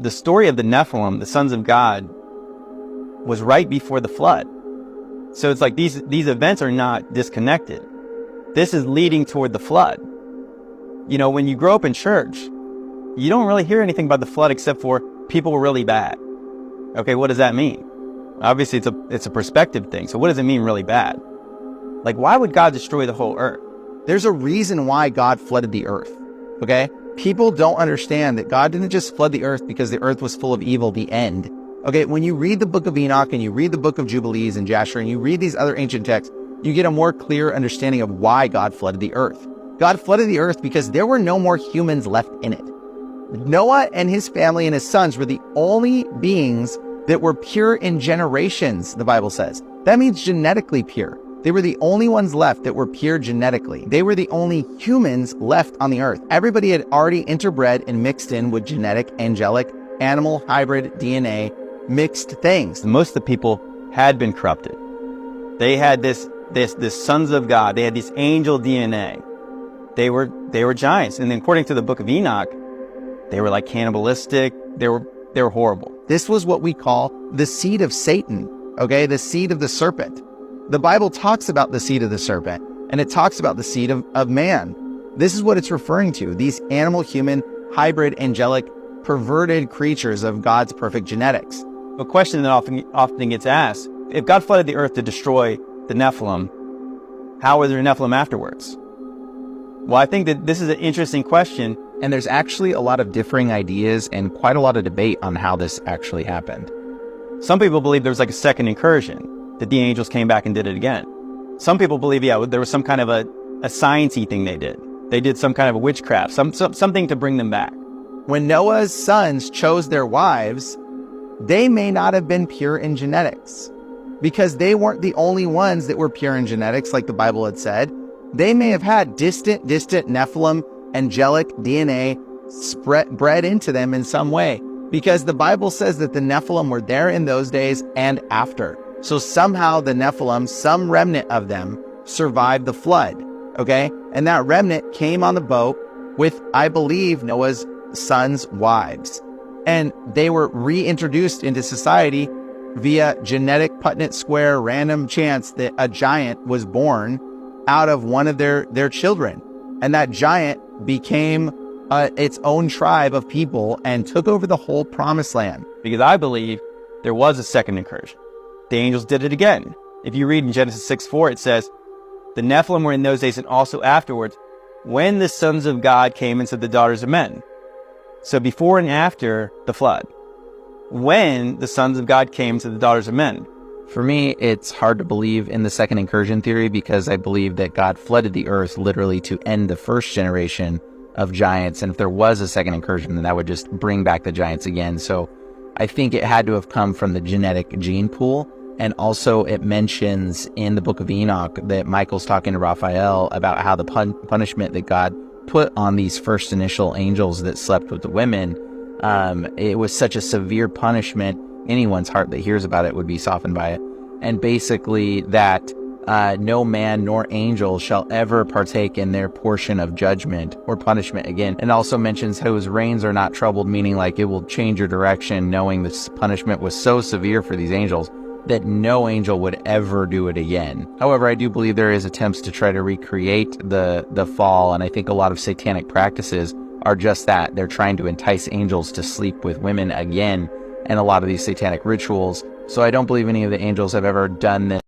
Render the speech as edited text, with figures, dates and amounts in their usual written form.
the story of the Nephilim, the sons of God, was right before the flood. So it's like these events are not disconnected. This is leading toward the flood. You know, when you grow up in church, you don't really hear anything about the flood except for people were really bad. Okay, what does that mean? Obviously, it's a perspective thing. So what does it mean really bad? Like, why would God destroy the whole earth? There's a reason why God flooded the earth, okay? People don't understand that God didn't just flood the earth because the earth was full of evil, the end. Okay, when you read the book of Enoch and you read the book of Jubilees and Jasher and you read these other ancient texts, you get a more clear understanding of why God flooded the earth. God flooded the earth because there were no more humans left in it. Noah and his family and his sons were the only beings that were pure in generations, the Bible says. That means genetically pure. They were the only ones left that were pure genetically. They were the only humans left on the earth. Everybody had already interbred and mixed in with genetic, angelic, animal, hybrid, DNA, mixed things. Most of the people had been corrupted. They had this sons of God. They had this angel DNA. They were giants. And according to the book of Enoch, they were like cannibalistic. They were horrible. This was what we call the seed of Satan, okay? The seed of the serpent. The Bible talks about the seed of the serpent, and it talks about the seed of man. This is what it's referring to. These animal, human, hybrid, angelic, perverted creatures of God's perfect genetics. A question that often gets asked, if God flooded the earth to destroy the Nephilim, how were there Nephilim afterwards? Well, I think that this is an interesting question. And there's actually a lot of differing ideas and quite a lot of debate on how this actually happened. Some people believe there was like a second incursion, that the angels came back and did it again. Some people believe, yeah, there was some kind of a science-y thing they did. They did some kind of a witchcraft, something to bring them back. When Noah's sons chose their wives, they may not have been pure in genetics because they weren't the only ones that were pure in genetics, like the Bible had said. They may have had distant Nephilim, angelic DNA bred into them in some way, because the Bible says that the Nephilim were there in those days and after. So somehow the Nephilim, some remnant of them, survived the flood, okay? And that remnant came on the boat with, I believe, Noah's sons' wives. And they were reintroduced into society via genetic Punnett square random chance that a giant was born out of one of their children. And that giant became its own tribe of people and took over the whole promised land. Because I believe there was a second incursion. The angels did it again. If you read in Genesis 6:4, it says, the Nephilim were in those days and also afterwards, when the sons of God came into the daughters of men. So before and after the flood, when the sons of God came to the daughters of men. For me, it's hard to believe in the second incursion theory because I believe that God flooded the earth literally to end the first generation of giants. And if there was a second incursion, then that would just bring back the giants again. So I think it had to have come from the genetic gene pool. And also it mentions in the book of Enoch that Michael's talking to Raphael about how the punishment that God put on these first initial angels that slept with the women, it was such a severe punishment, anyone's heart that hears about it would be softened by it. And basically that no man nor angel shall ever partake in their portion of judgment or punishment again. And also mentions whose reins are not troubled, meaning like it will change your direction, knowing this punishment was so severe for these angels that no angel would ever do it again. However, I do believe there is attempts to try to recreate the fall, and I think a lot of satanic practices are just that. They're trying to entice angels to sleep with women again, and a lot of these satanic rituals. So I don't believe any of the angels have ever done this